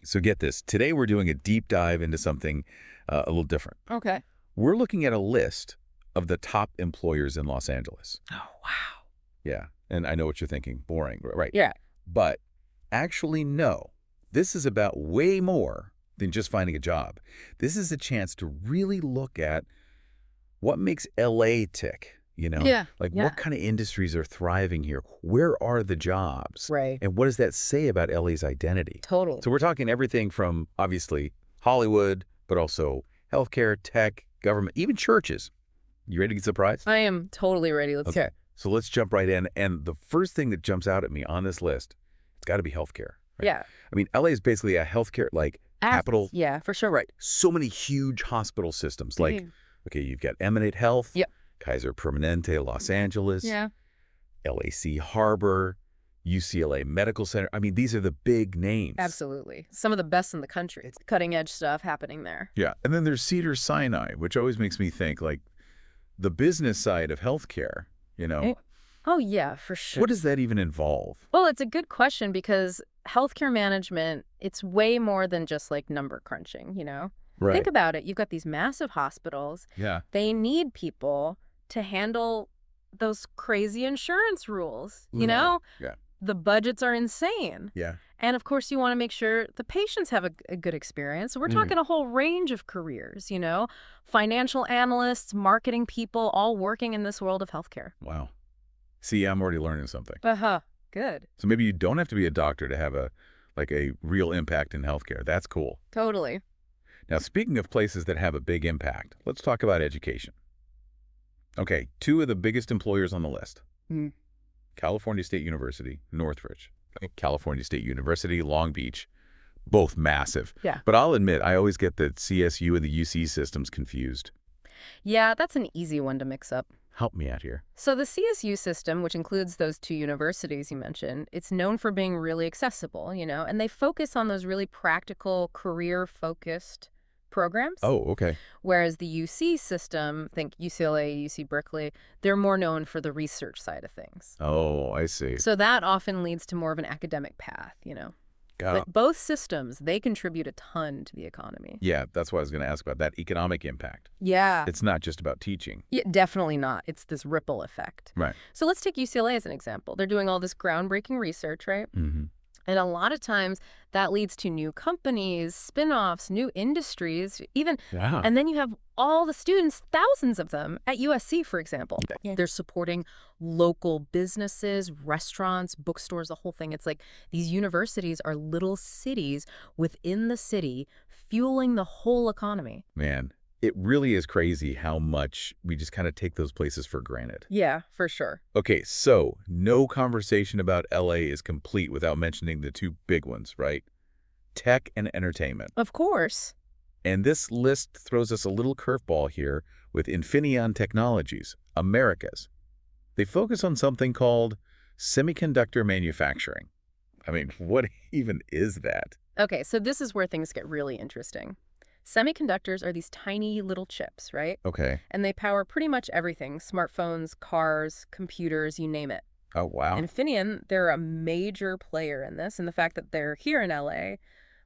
so get this. Today we're doing a deep dive into something a little different. Okay. We're looking at a list of the top employers in Los Angeles. Oh, wow. Yeah, and I know what you're thinking. Boring, right? Yeah. But actually, no. This is about way more than just finding a job. This is a chance to really look at what makes LA tick, Yeah. What kind of industries are thriving here? Where are the jobs? Right. And what does that say about LA's identity? Totally. So we're talking everything from, obviously, Hollywood, but also healthcare, tech, government, even churches. You ready to get surprised? I am totally ready. Let's hear it. So let's jump right in. And the first thing that jumps out at me on this list, it's got to be healthcare. Right? Yeah. I mean, LA is basically a healthcare, capital. Yeah, for sure. Right. So many huge hospital systems. Okay, you've got Emanate Health, Yep. Kaiser Permanente, Los Angeles, Yeah. LAC Harbor, UCLA Medical Center. I mean, these are the big names. Absolutely. Some of the best in the country. It's cutting edge stuff happening there. Yeah. And then there's Cedars-Sinai, which always makes me think, the business side of healthcare, Oh, yeah, for sure. What does that even involve? Well, it's a good question because healthcare management, it's way more than just number crunching, Right. Think about it. You've got these massive hospitals. Yeah. They need people to handle those crazy insurance rules, Yeah. The budgets are insane. Yeah. And of course, you want to make sure the patients have a good experience. So we're talking a whole range of careers, financial analysts, marketing people, all working in this world of healthcare. Wow. See, I'm already learning something. Good. So maybe you don't have to be a doctor to have a real impact in healthcare. That's cool. Totally. Now, speaking of places that have a big impact, let's talk about education. Okay, two of the biggest employers on the list. California State University, Northridge. California State University, Long Beach, both massive. Yeah. But I'll admit, I always get the CSU and the UC systems confused. Yeah, that's an easy one to mix up. Help me out here. So the CSU system, which includes those two universities you mentioned, it's known for being really accessible, and they focus on those really practical, career-focused programs. Oh, okay. Whereas the UC system, think UCLA, UC Berkeley, they're more known for the research side of things. Oh, I see. So that often leads to more of an academic path, Got it. But both systems, they contribute a ton to the economy. Yeah, that's what I was going to ask about, that economic impact. Yeah. It's not just about teaching. Yeah, definitely not. It's this ripple effect. Right. So let's take UCLA as an example. They're doing all this groundbreaking research, right? Mm-hmm. And a lot of times that leads to new companies, spin-offs, new industries, even. Yeah. And then you have all the students, thousands of them, at USC, for example. Yeah. They're supporting local businesses, restaurants, bookstores, the whole thing. It's like these universities are little cities within the city, fueling the whole economy. Man, it really is crazy how much we just kind of take those places for granted. Yeah, for sure. Okay, so no conversation about LA is complete without mentioning the two big ones, right? Tech and entertainment. Of course. And this list throws us a little curveball here with Infineon Technologies, Americas. They focus on something called semiconductor manufacturing. I mean, what even is that? Okay, so this is where things get really interesting. Semiconductors are these tiny little chips, right? Okay. And they power pretty much everything, smartphones, cars, computers, you name it. Oh, wow. Infineon, they're a major player in this, and the fact that they're here in LA,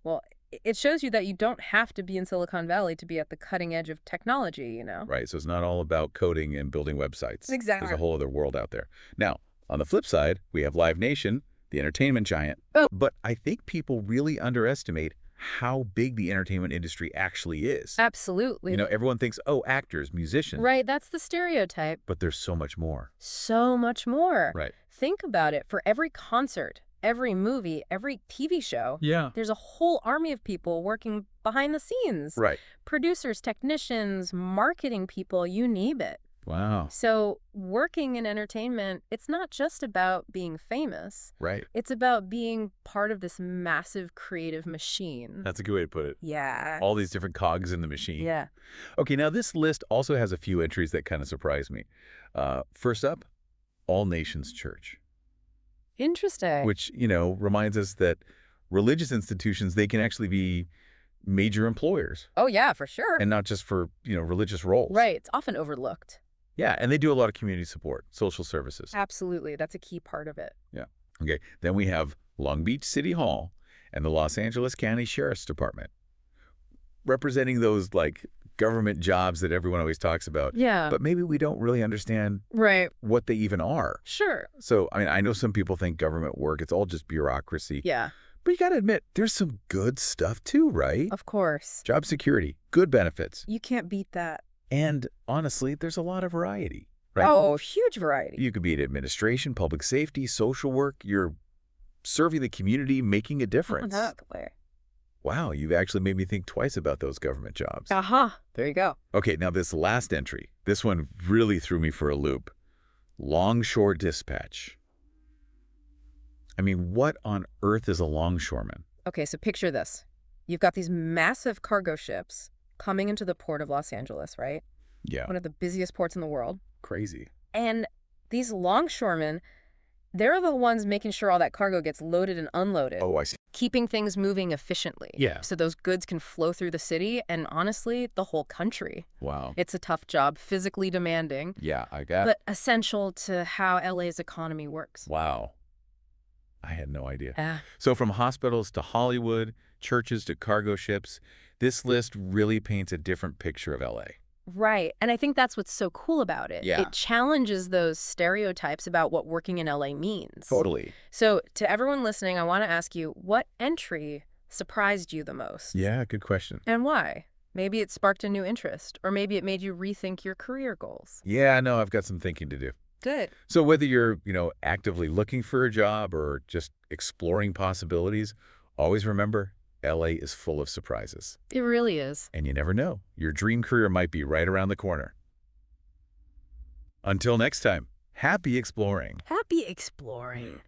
well, it shows you that you don't have to be in Silicon Valley to be at the cutting edge of technology, Right, so it's not all about coding and building websites. Exactly. There's a whole other world out there. Now, on the flip side, we have Live Nation, the entertainment giant. Oh. But I think people really underestimate how big the entertainment industry actually is. Absolutely. Everyone thinks, oh, actors, musicians. Right, that's the stereotype. But there's so much more. So much more. Right. Think about it. For every concert, every movie, every TV show, Yeah. there's a whole army of people working behind the scenes. Right. Producers, technicians, marketing people, you name it. Wow. So working in entertainment, it's not just about being famous. Right. It's about being part of this massive creative machine. That's a good way to put it. Yeah. All these different cogs in the machine. Yeah. Okay, now this list also has a few entries that kind of surprise me. First up, All Nations Church. Interesting. Which, reminds us that religious institutions, they can actually be major employers. Oh, yeah, for sure. And not just for, religious roles. Right. It's often overlooked. Yeah, and they do a lot of community support, social services. Absolutely. That's a key part of it. Yeah. Okay, then we have Long Beach City Hall, and the Los Angeles County Sheriff's Department, representing those, like, government jobs that everyone always talks about. Yeah. But maybe we don't really understand Right. what they even are. Sure. So, I mean, I know some people think government work, it's all just bureaucracy. Yeah. But you got to admit, there's some good stuff too, right? Of course. Job security, good benefits. You can't beat that. And honestly, there's a lot of variety, right? Oh, huge variety. You could be in administration, public safety, social work. You're serving the community, making a difference. Oh, no, way. Wow, you've actually made me think twice about those government jobs. Aha. There you go. Okay, now this last entry, this one really threw me for a loop. Longshore dispatch. I mean, what on earth is a longshoreman? Okay, so picture this. You've got these massive cargo ships coming into the port of Los Angeles, right? Yeah. One of the busiest ports in the world. Crazy. And these longshoremen, they're the ones making sure all that cargo gets loaded and unloaded. Oh, I see. Keeping things moving efficiently. Yeah. So those goods can flow through the city and, honestly, the whole country. Wow. It's a tough job, physically demanding. Yeah, I got it. But essential to how LA's economy works. Wow. I had no idea. Yeah. So from hospitals to Hollywood, churches to cargo ships, this list really paints a different picture of LA. Right. And I think that's what's so cool about it. Yeah. It challenges those stereotypes about what working in LA means. Totally. So to everyone listening, I want to ask you, what entry surprised you the most? Yeah, good question. And why? Maybe it sparked a new interest, or maybe it made you rethink your career goals. Yeah, no, I've got some thinking to do. Good. So whether you're, actively looking for a job or just exploring possibilities, always remember, LA is full of surprises. It really is. And you never know. Your dream career might be right around the corner. Until next time, happy exploring. Happy exploring.